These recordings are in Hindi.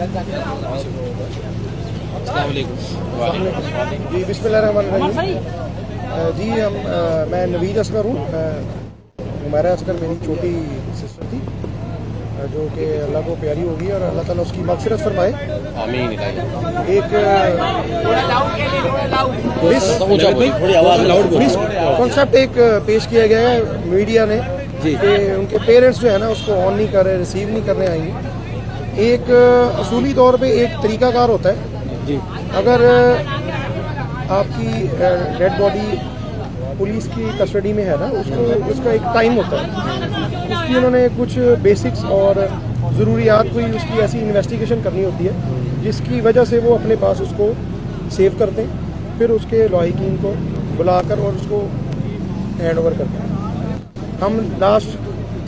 जी बिस्मिल्लाहिर्रहमानिर्रहीम। जी मैं नवीद असगर हूँ। उमैरा असगर मेरी छोटी सिस्टर थी जो कि अल्लाह को प्यारी होगी और अल्लाह ताला उसकी मग़फ़िरत फरमाए। आमीन। एक कॉन्सेप्ट एक पेश किया गया है मीडिया ने कि उनके पेरेंट्स जो है ना उसको ऑन नहीं कर रहे, रिसीव नहीं करने आएंगे। एक असूली तौर पे एक तरीक़ाकार होता है जी। अगर आपकी डेड बॉडी पुलिस की कस्टडी में है ना, उसको उसका एक टाइम होता है, उसकी उन्होंने कुछ बेसिक्स और ज़रूरियात कोई उसकी ऐसी इन्वेस्टिगेशन करनी होती है जिसकी वजह से वो अपने पास उसको सेव करते हैं, फिर उसके लॉहिकीन को बुलाकर और उसको हैंड ओवर करते हैं। हम लास्ट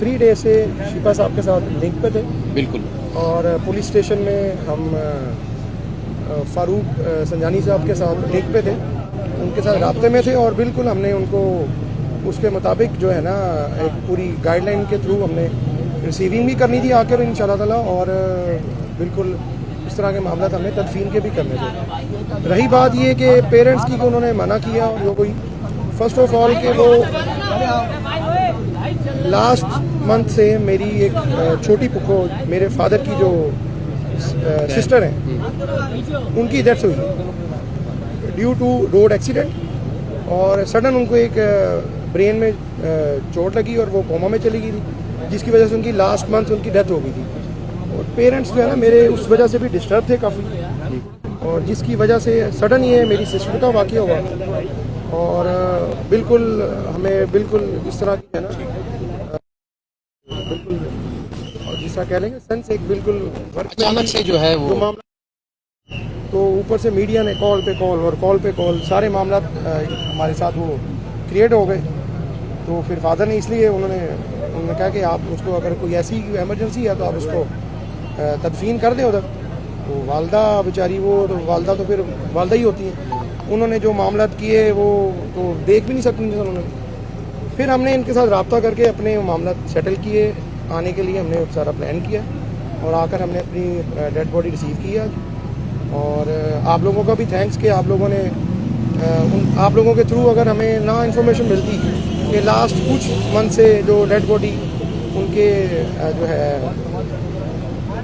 3 डे से शिपा साहब के साथ लिंक पे थे बिल्कुल, और पुलिस स्टेशन में हम फ़ारूक संजानी साहब के साथ लिंक पे थे, उनके साथ राब्ते में थे और बिल्कुल हमने उनको उसके मुताबिक जो है ना एक पूरी गाइडलाइन के थ्रू हमने रिसीविंग भी करनी थी आकर इंशाल्लाह ताला, और बिल्कुल इस तरह के मामला हमने तदफीन के भी करने थे। रही बात ये कि पेरेंट्स की उन्होंने मना किया, और जो कोई फर्स्ट ऑफ ऑल के वो लास्ट मंथ से मेरी एक छोटी पुखो मेरे फादर की जो सिस्टर हैं उनकी डेथ हुई ड्यू टू रोड एक्सीडेंट, और सडन उनको एक ब्रेन में चोट लगी और वो कोमा में चली गई थी, जिसकी वजह से उनकी लास्ट मंथ उनकी डेथ हो गई थी। और पेरेंट्स जो है ना मेरे उस वजह से भी डिस्टर्ब थे काफ़ी, और जिसकी वजह से सडन ये मेरी सिस्टर का वाक़या हुआ, और बिल्कुल हमें बिल्कुल इस तरह की है ना बिल्कुल, और जिस तरह कह लेंगे सेंस एक बिल्कुल अचानक से जो है वो मामला, तो ऊपर से मीडिया ने कॉल पे कॉल सारे मामला हमारे साथ वो क्रिएट हो गए। तो फिर फादर ने इसलिए उन्होंने कहा कि आप उसको अगर कोई ऐसी इमरजेंसी है तो आप उसको तदफीन कर दें उधर। तो वालदा बेचारी वो तो वालदा तो फिर वालदा ही होती हैं, उन्होंने जो मामला किए वो तो देख भी नहीं सकती थी उन्होंने। फिर हमने इनके साथ रब्ता करके अपने मामला सेटल किए, आने के लिए हमने सारा प्लान किया और आकर हमने अपनी डेड बॉडी रिसीव की आज। और आप लोगों का भी थैंक्स कि आप लोगों ने आप लोगों के थ्रू अगर हमें ना इन्फॉर्मेशन मिलती कि लास्ट कुछ मंथ से जो डेड बॉडी उनके जो है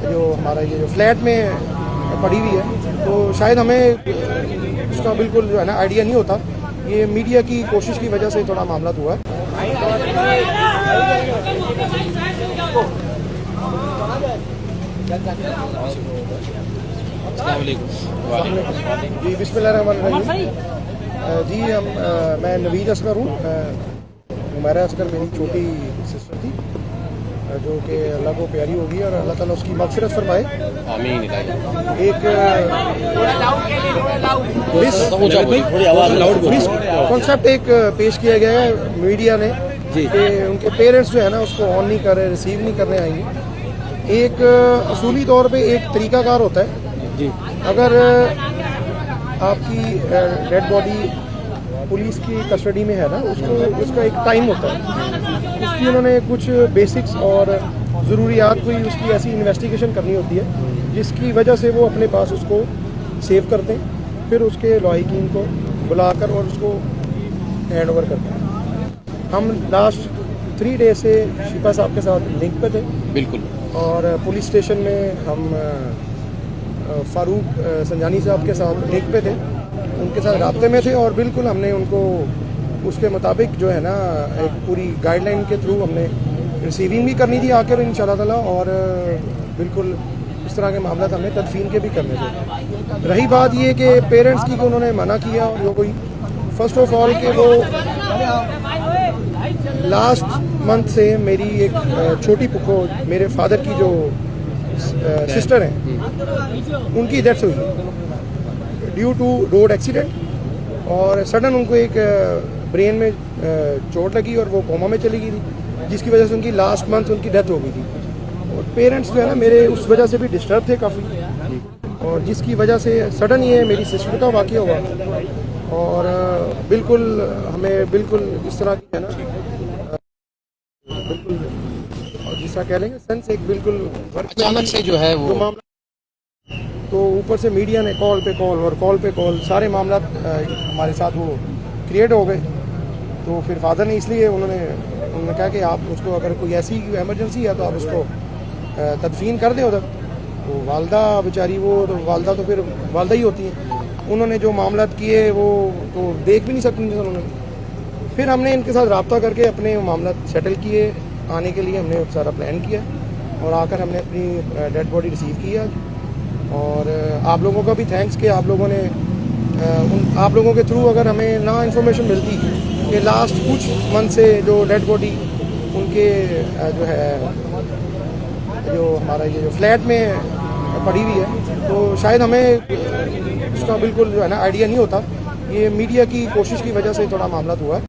जो हमारा ये जो फ्लैट में पड़ी हुई है, तो शायद हमें उसका बिल्कुल जो है ना आइडिया नहीं होता। ये मीडिया की कोशिश की वजह से थोड़ा मामला हुआ है। जी बिस्मिल्लाहिर्रहमानिर्रहीम। जी मैं नवीद असगर हूँ। उमैरा असगर मेरी छोटी सिस्टर थी जो कि अल्लाह को प्यारी होगी और अल्लाह ताला उसकी मग़फ़िरत फरमाए। आमीन। एक कॉन्सेप्ट एक पेश किया गया है मीडिया ने कि उनके पेरेंट्स जो है ना उसको ऑन नहीं कर रहे, रिसीव नहीं करने आएंगे। एक असूली तौर पे एक तरीक़ाकार होता है जी। अगर आपकी डेड बॉडी पुलिस की कस्टडी में है ना, उसको उसका एक टाइम होता है, उसकी उन्होंने कुछ बेसिक्स और ज़रूरियात कोई उसकी ऐसी इन्वेस्टिगेशन करनी होती है जिसकी वजह से वो अपने पास उसको सेव करते हैं, फिर उसके लॉहिकीन को बुलाकर और उसको हैंड ओवर करते हैं। हम लास्ट 3 डे से शिपा साहब के साथ लिंक पे थे बिल्कुल, और पुलिस स्टेशन में हम फ़ारूक संजानी साहब के साथ लिंक पे थे, उनके साथ राब्ते में थे, और बिल्कुल हमने उनको उसके मुताबिक जो है ना एक पूरी गाइडलाइन के थ्रू हमने रिसीविंग भी करनी थी आकर इंशाल्लाह ताला, और बिल्कुल इस तरह के मामला हमने तदफीन के भी करने थे। रही बात ये कि पेरेंट्स की उन्होंने मना किया, और जो कोई फर्स्ट ऑफ ऑल के वो लास्ट मंथ से मेरी एक छोटी पुखो मेरे फादर की जो सिस्टर हैं उनकी डेथ हुई ड्यू टू रोड एक्सीडेंट, और सडन उनको एक ब्रेन में चोट लगी और वो कोमा में चली गई थी, जिसकी वजह से उनकी लास्ट मंथ उनकी डेथ हो गई थी। और पेरेंट्स जो है ना मेरे उस वजह से भी डिस्टर्ब थे काफ़ी, और जिसकी वजह से सडन ये मेरी सिस्टर का वाक़या हुआ, और बिल्कुल हमें बिल्कुल इस तरह की है ना बिल्कुल, और जिस तरह कह लेंगे सेंस एक बिल्कुल अचानक से जो है वो मामला तो ऊपर से मीडिया ने कॉल पे कॉल सारे मामला हमारे साथ वो क्रिएट हो गए। तो फिर फादर ने इसलिए उन्होंने कहा कि आप उसको अगर कोई ऐसी इमरजेंसी है तो आप उसको तदफीन कर दें उधर। तो वालदा बेचारी वो तो वालदा तो फिर वालदा ही होती हैं, उन्होंने जो मामला किए वो तो देख भी नहीं सकती थी उन्होंने। फिर हमने इनके साथ रब्ता करके अपने मामला सेटल किए, आने के लिए हमने सारा प्लान किया और आकर हमने अपनी डेड बॉडी रिसीव की आज। और आप लोगों का भी थैंक्स कि आप लोगों ने आप लोगों के थ्रू अगर हमें ना इन्फॉर्मेशन मिलती कि लास्ट कुछ मंथ से जो डेड बॉडी उनके जो है जो हमारा ये जो फ्लैट में पड़ी हुई है, तो शायद हमें उसका बिल्कुल जो है ना आइडिया नहीं होता। ये मीडिया की कोशिश की वजह से थोड़ा मामला हुआ है।